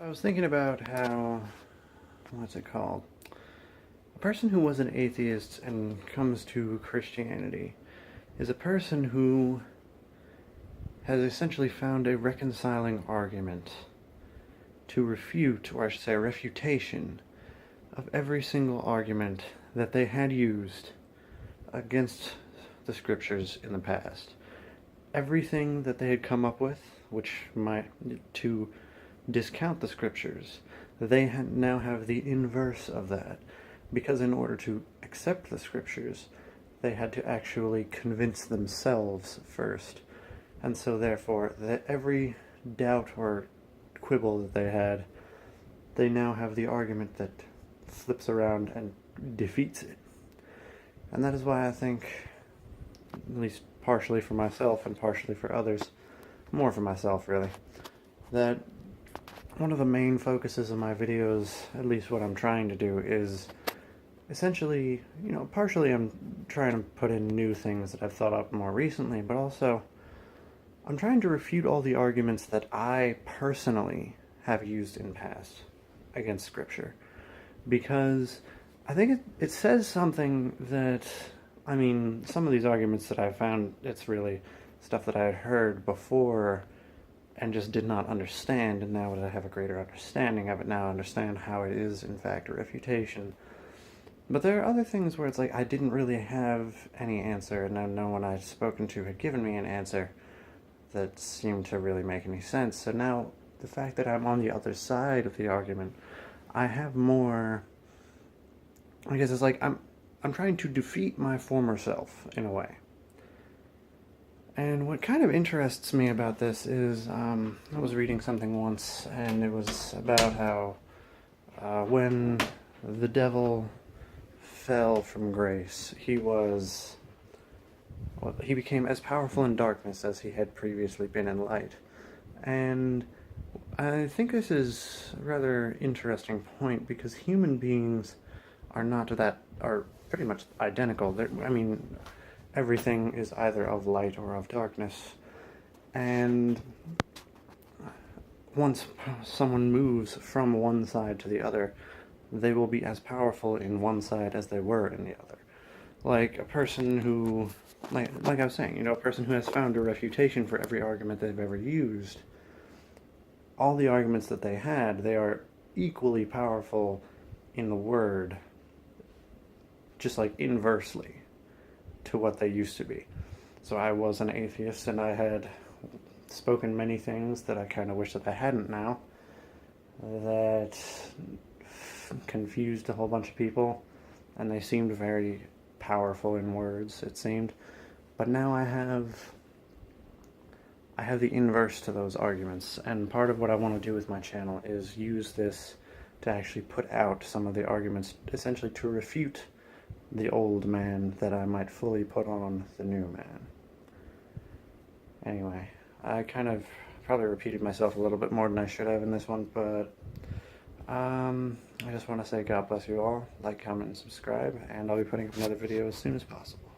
I was thinking about how, what's it called? A person who was an atheist and comes to Christianity is a person who has essentially found a reconciling argument to refute, or I should say a refutation, of every single argument that they had used against the scriptures in the past. Everything that they had come up with, which might to discount the scriptures, they now have the inverse of that, because in order to accept the scriptures, they had to actually convince themselves first. And so therefore, every doubt or quibble that they had, they now have the argument that flips around and defeats it. And that is why I think, at least partially for myself and partially for others, more for myself really, that one of the main focuses of my videos, at least what I'm trying to do, is essentially, partially I'm trying to put in new things that I've thought up more recently, but also I'm trying to refute all the arguments that I personally have used in past against Scripture. Because I think it says something that, some of these arguments that I found, it's really stuff that I had heard before and just did not understand, and now that I have a greater understanding of it, now I understand how it is in fact a refutation. But there are other things where it's like I didn't really have any answer, and no one I'd spoken to had given me an answer that seemed to really make any sense. So now, the fact that I'm on the other side of the argument, I have more, I guess it's like I'm trying to defeat my former self, in a way. And what kind of interests me about this is, I was reading something once, and it was about how when the devil fell from grace, he became as powerful in darkness as he had previously been in light. And I think this is a rather interesting point, because human beings are pretty much identical. Everything is either of light or of darkness. And once someone moves from one side to the other, they will be as powerful in one side as they were in the other. Like a person who, like I was saying, a person who has found a refutation for every argument they've ever used, all the arguments that they had, they are equally powerful in the Word, just like inversely to what they used to be. So I was an atheist, and I had spoken many things that I kind of wish that I hadn't now, that confused a whole bunch of people, and they seemed very powerful in words, it seemed. But now I have the inverse to those arguments, and part of what I want to do with my channel is use this to actually put out some of the arguments, essentially to refute the old man that I might fully put on the new man. Anyway, I kind of probably repeated myself a little bit more than I should have in this one, but I just want to say God bless you all, like, comment, and subscribe, and I'll be putting up another video as soon as possible.